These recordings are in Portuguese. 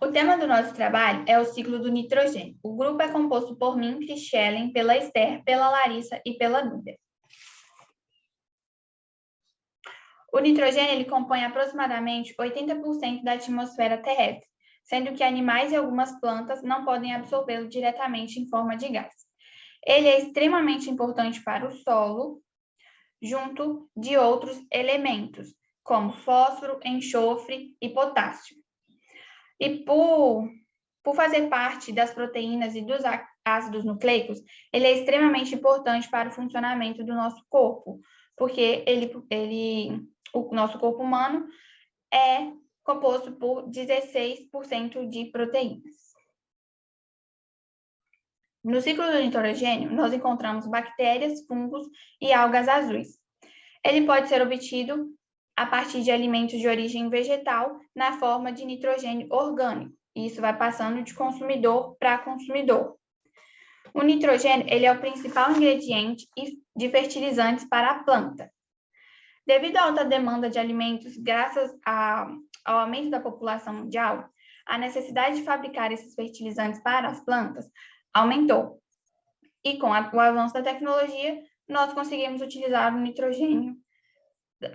O tema do nosso trabalho é o ciclo do nitrogênio. O grupo é composto por mim, Cristielen, pela Esther, pela Larissa e pela Dúvia. O nitrogênio ele compõe aproximadamente 80% da atmosfera terrestre, sendo que animais e algumas plantas não podem absorvê-lo diretamente em forma de gás. Ele é extremamente importante para o solo, junto de outros elementos, como fósforo, enxofre e potássio. E por fazer parte das proteínas e dos ácidos nucleicos, ele é extremamente importante para o funcionamento do nosso corpo, porque o nosso corpo humano é composto por 16% de proteínas. No ciclo do nitrogênio, nós encontramos bactérias, fungos e algas azuis. Ele pode ser obtido a partir de alimentos de origem vegetal na forma de nitrogênio orgânico. E isso vai passando de consumidor para consumidor. O nitrogênio ele é o principal ingrediente de fertilizantes para a planta. Devido à alta demanda de alimentos, graças ao aumento da população mundial, a necessidade de fabricar esses fertilizantes para as plantas aumentou. E com o avanço da tecnologia, nós conseguimos utilizar o nitrogênio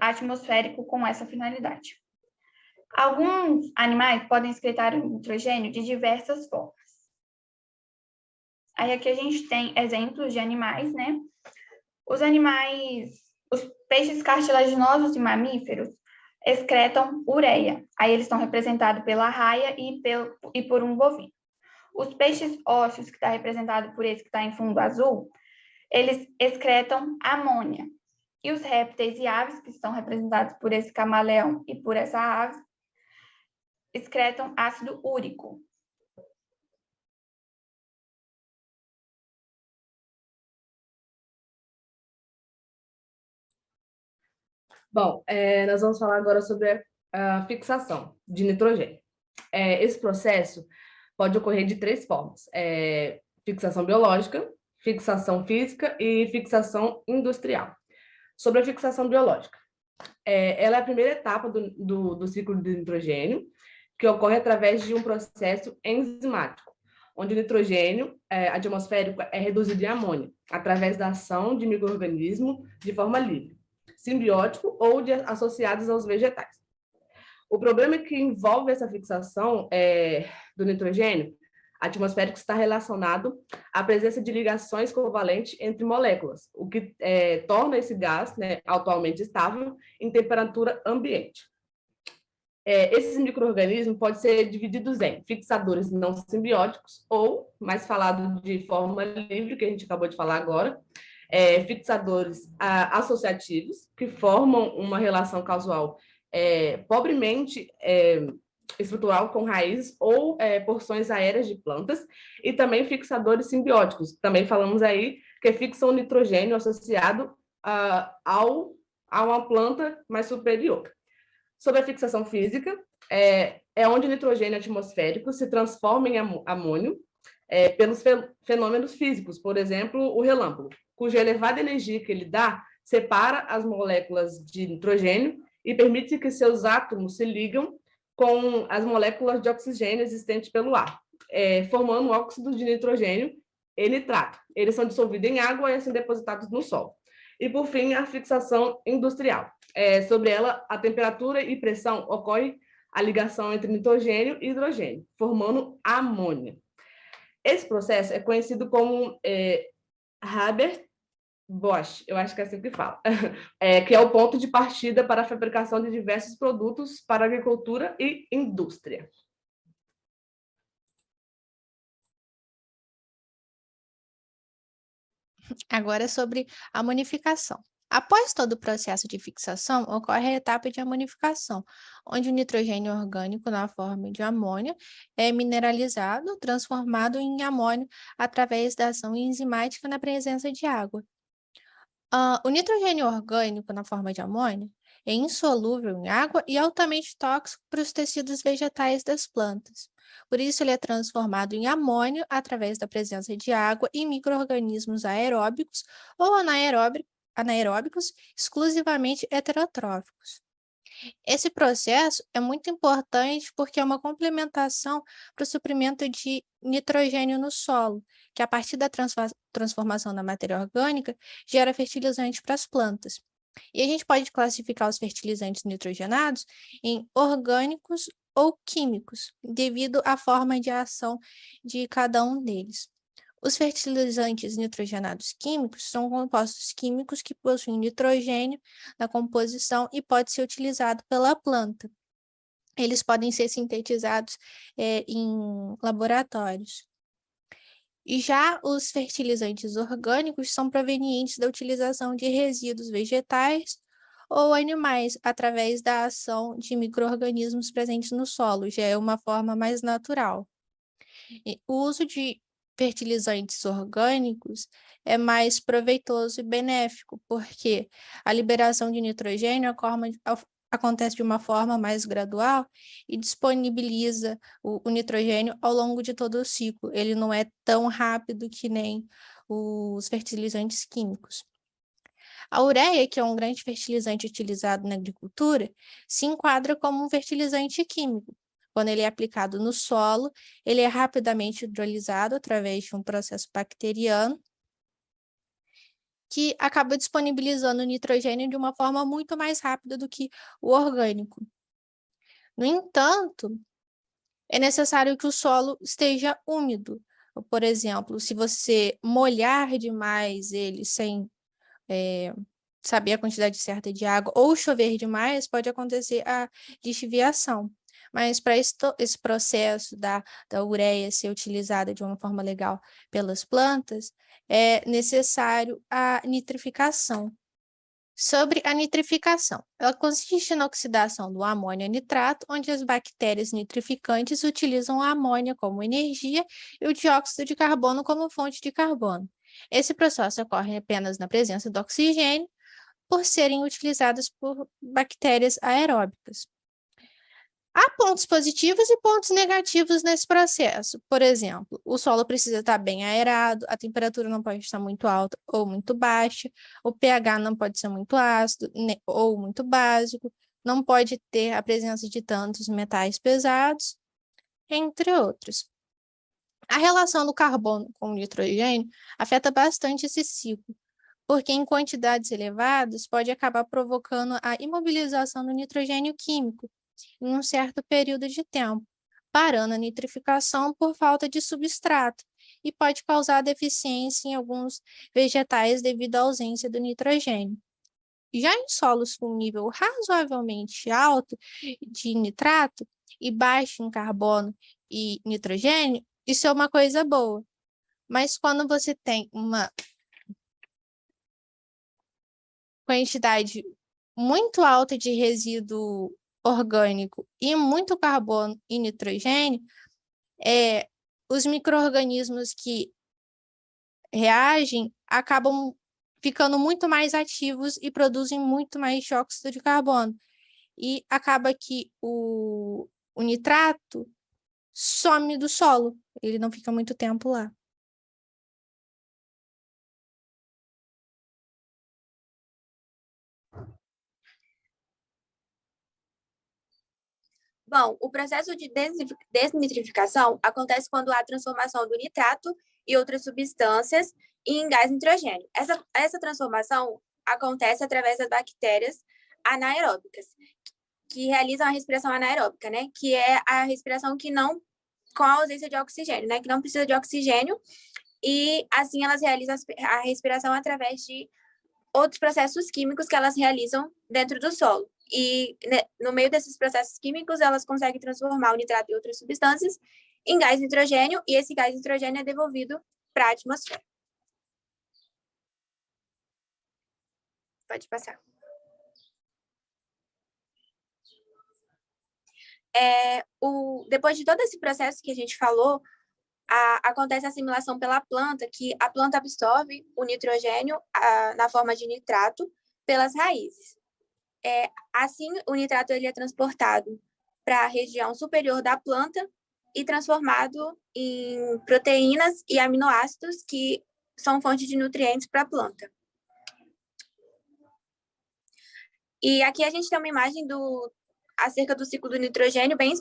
atmosférico com essa finalidade. Alguns animais podem excretar o nitrogênio de diversas formas. Aí aqui a gente tem exemplos de animais, né? Os peixes cartilaginosos e mamíferos excretam ureia. Aí eles estão representados pela arraia e por um bovino. Os peixes ósseos, que está representado por esse que está em fundo azul, eles excretam amônia. E os répteis e aves, que estão representados por esse camaleão e por essa ave, excretam ácido úrico. Bom, nós vamos falar agora sobre a fixação de nitrogênio. Esse processo pode ocorrer de três formas: fixação biológica, fixação física e fixação industrial. Sobre a fixação biológica, ela é a primeira etapa do ciclo de nitrogênio, que ocorre através de um processo enzimático, onde o nitrogênio atmosférico é reduzido em amônia, através da ação de micro-organismos de forma livre, simbiótico ou associados aos vegetais. O problema que envolve essa fixação do nitrogênio atmosférico está relacionado à presença de ligações covalentes entre moléculas, o que torna esse gás, né, atualmente estável em temperatura ambiente. Esses micro-organismos podem ser divididos em fixadores não simbióticos ou, mais falado de forma livre, que a gente acabou de falar agora, fixadores associativos, que formam uma relação causal pobremente estrutural com raízes ou porções aéreas de plantas, e também fixadores simbióticos, também falamos aí, que fixam o nitrogênio associado a uma planta mais superior. Sobre a fixação física, onde o nitrogênio atmosférico se transforma em amônio pelos fenômenos físicos, por exemplo, o relâmpago, cuja elevada energia que ele dá separa as moléculas de nitrogênio e permite que seus átomos se ligam com as moléculas de oxigênio existentes pelo ar, formando óxido de nitrogênio e nitrato. Eles são dissolvidos em água e assim depositados no solo. E, por fim, a fixação industrial. Sobre ela, a temperatura e pressão ocorre a ligação entre nitrogênio e hidrogênio, formando amônia. Esse processo é conhecido como Haber-Bosch, eu acho que é assim que fala, que é o ponto de partida para a fabricação de diversos produtos para agricultura e indústria. Agora é sobre a amonificação. Após todo o processo de fixação, ocorre a etapa de amonificação, onde o nitrogênio orgânico, na forma de amônio, é mineralizado, transformado em amônio através da ação enzimática na presença de água. O nitrogênio orgânico, na forma de amônio, é insolúvel em água e altamente tóxico para os tecidos vegetais das plantas. Por isso, ele é transformado em amônio através da presença de água e micro-organismos aeróbicos ou anaeróbicos exclusivamente heterotróficos. Esse processo é muito importante porque é uma complementação para o suprimento de nitrogênio no solo, que a partir da transformação da matéria orgânica gera fertilizante para as plantas. E a gente pode classificar os fertilizantes nitrogenados em orgânicos ou químicos, devido à forma de ação de cada um deles. Os fertilizantes nitrogenados químicos são compostos químicos que possuem nitrogênio na composição e pode ser utilizado pela planta. Eles podem ser sintetizados em laboratórios. E já os fertilizantes orgânicos são provenientes da utilização de resíduos vegetais ou animais através da ação de micro-organismos presentes no solo, já é uma forma mais natural. E o uso de fertilizantes orgânicos é mais proveitoso e benéfico, porque a liberação de nitrogênio acontece de uma forma mais gradual e disponibiliza o nitrogênio ao longo de todo o ciclo. Ele não é tão rápido que nem os fertilizantes químicos. A ureia, que é um grande fertilizante utilizado na agricultura, se enquadra como um fertilizante químico. Quando ele é aplicado no solo, ele é rapidamente hidrolisado através de um processo bacteriano que acaba disponibilizando o nitrogênio de uma forma muito mais rápida do que o orgânico. No entanto, é necessário que o solo esteja úmido. Por exemplo, se você molhar demais ele sem saber a quantidade certa de água ou chover demais, pode acontecer a lixiviação. Mas para esse processo da ureia ser utilizada de uma forma legal pelas plantas, é necessário a nitrificação. Sobre a nitrificação, ela consiste na oxidação do amônio a nitrato, onde as bactérias nitrificantes utilizam a amônia como energia e o dióxido de carbono como fonte de carbono. Esse processo ocorre apenas na presença do oxigênio, por serem utilizadas por bactérias aeróbicas. Há pontos positivos e pontos negativos nesse processo. Por exemplo, o solo precisa estar bem aerado, a temperatura não pode estar muito alta ou muito baixa, o pH não pode ser muito ácido ou muito básico, não pode ter a presença de tantos metais pesados, entre outros. A relação do carbono com o nitrogênio afeta bastante esse ciclo, porque em quantidades elevadas pode acabar provocando a imobilização do nitrogênio químico em um certo período de tempo, parando a nitrificação por falta de substrato, e pode causar deficiência em alguns vegetais devido à ausência do nitrogênio. Já em solos com nível razoavelmente alto de nitrato e baixo em carbono e nitrogênio, isso é uma coisa boa. Mas quando você tem uma quantidade muito alta de resíduo orgânico e muito carbono e nitrogênio, os micro-organismos que reagem acabam ficando muito mais ativos e produzem muito mais dióxido de carbono. E acaba que o nitrato some do solo, ele não fica muito tempo lá. Bom, o processo de desnitrificação acontece quando há transformação do nitrato e outras substâncias em gás nitrogênio. Essa transformação acontece através das bactérias anaeróbicas, que realizam a respiração anaeróbica, né? Que é a respiração com a ausência de oxigênio, né? Que não precisa de oxigênio, e assim elas realizam a respiração através de outros processos químicos que elas realizam dentro do solo. E né, no meio desses processos químicos, elas conseguem transformar o nitrato e outras substâncias em gás nitrogênio, e esse gás nitrogênio é devolvido para a atmosfera. Pode passar. Depois de todo esse processo que a gente falou, acontece a assimilação pela planta, que a planta absorve o nitrogênio na forma de nitrato pelas raízes. Assim, o nitrato ele é transportado para a região superior da planta e transformado em proteínas e aminoácidos que são fonte de nutrientes para a planta. E aqui a gente tem uma imagem acerca do ciclo do nitrogênio, bem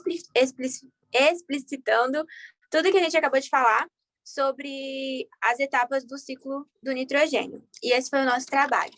explicitando tudo que a gente acabou de falar sobre as etapas do ciclo do nitrogênio. E esse foi o nosso trabalho.